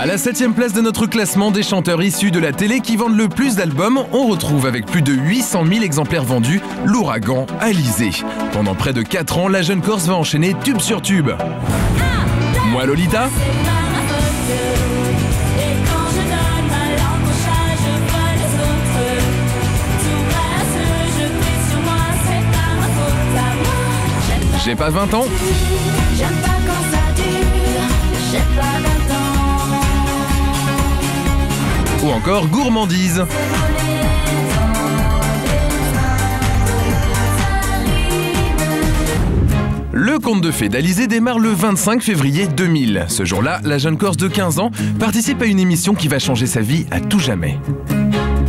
À la 7e place de notre classement des chanteurs issus de la télé qui vendent le plus d'albums, on retrouve avec plus de 800 000 exemplaires vendus, l'ouragan Alizé. Pendant près de 4 ans, la jeune Corse va enchaîner tube sur tube. Moi Lolita, j'ai pas 20 ans. J'aime pas quand ça dure, j'ai pas 20 ans. Ou encore Gourmandise. Le conte de fées d'Alizé démarre le 25 février 2000. Ce jour-là, la jeune Corse de 15 ans participe à une émission qui va changer sa vie à tout jamais.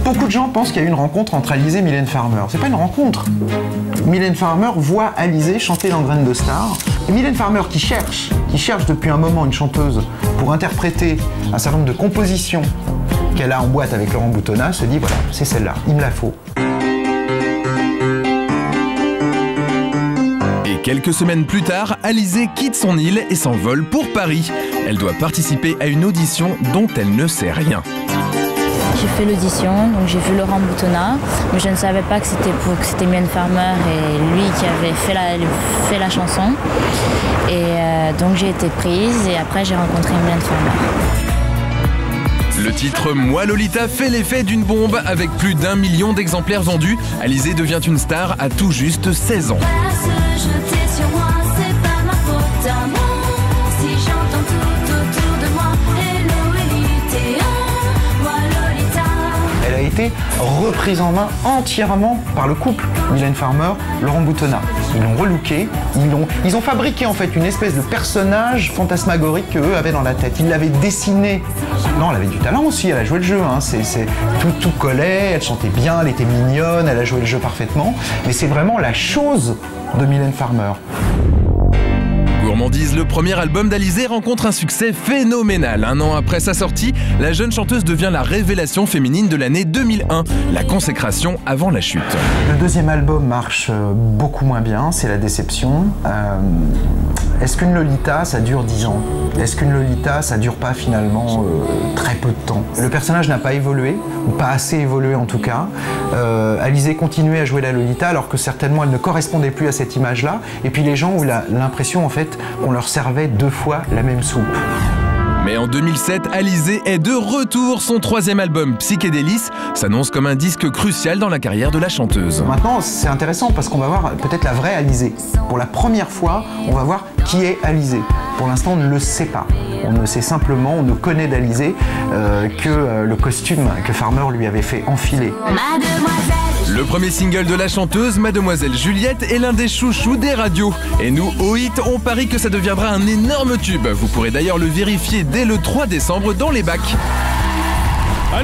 Beaucoup de gens pensent qu'il y a eu une rencontre entre Alizé et Mylène Farmer. C'est pas une rencontre. Mylène Farmer voit Alizé chanter dans Graines de Star. Et Mylène Farmer qui cherche depuis un moment une chanteuse pour interpréter un certain nombre de compositions qu'elle a en boîte avec Laurent Boutonnat, se dit voilà, c'est celle-là, il me la faut. Et quelques semaines plus tard, Alizé quitte son île et s'envole pour Paris. Elle doit participer à une audition dont elle ne sait rien. J'ai fait l'audition, donc j'ai vu Laurent Boutonnat, mais je ne savais pas que c'était Mylène Farmer et lui qui avait fait la chanson. Et donc j'ai été prise et après j'ai rencontré Mylène Farmer. Le titre Moi Lolita fait l'effet d'une bombe avec plus d'1 million d'exemplaires vendus. Alizé devient une star à tout juste 16 ans. Elle a été reprise en main entièrement par le couple Mylène Farmer, Laurent Boutonnat. Ils l'ont relooké, ils ont fabriqué en fait une espèce de personnage fantasmagorique qu'eux avaient dans la tête. Ils l'avaient dessiné. Non, elle avait du talent aussi, elle a joué le jeu. Hein. Tout collait, elle chantait bien, elle était mignonne, elle a joué le jeu parfaitement. Mais c'est vraiment la chose de Mylène Farmer. Gourmandise, le premier album d'Alizé rencontre un succès phénoménal. Un an après sa sortie, la jeune chanteuse devient la révélation féminine de l'année 2001, la consécration avant la chute. Le deuxième album marche beaucoup moins bien, c'est la déception. Est-ce qu'une Lolita, ça dure 10 ans? Est-ce qu'une Lolita, ça dure pas finalement très peu de temps? Le personnage n'a pas évolué, ou pas assez évolué en tout cas. Alizé continuait à jouer la Lolita alors que certainement elle ne correspondait plus à cette image-là. Et puis les gens ont eu l'impression en fait qu'on leur servait 2 fois la même soupe. Mais en 2007, Alizé est de retour. Son 3e album, Psychédélis, s'annonce comme un disque crucial dans la carrière de la chanteuse. Maintenant, c'est intéressant parce qu'on va voir peut-être la vraie Alizé. Pour la première fois, on va voir qui est Alizé. Pour l'instant, on ne le sait pas. On ne sait simplement, on ne connaît d'Alizé que le costume que Farmer lui avait fait enfiler. Le premier single de la chanteuse, Mademoiselle Juliette, est l'un des chouchous des radios. Et nous, au Hit, on parie que ça deviendra un énorme tube. Vous pourrez d'ailleurs le vérifier dès le 3 décembre dans les bacs.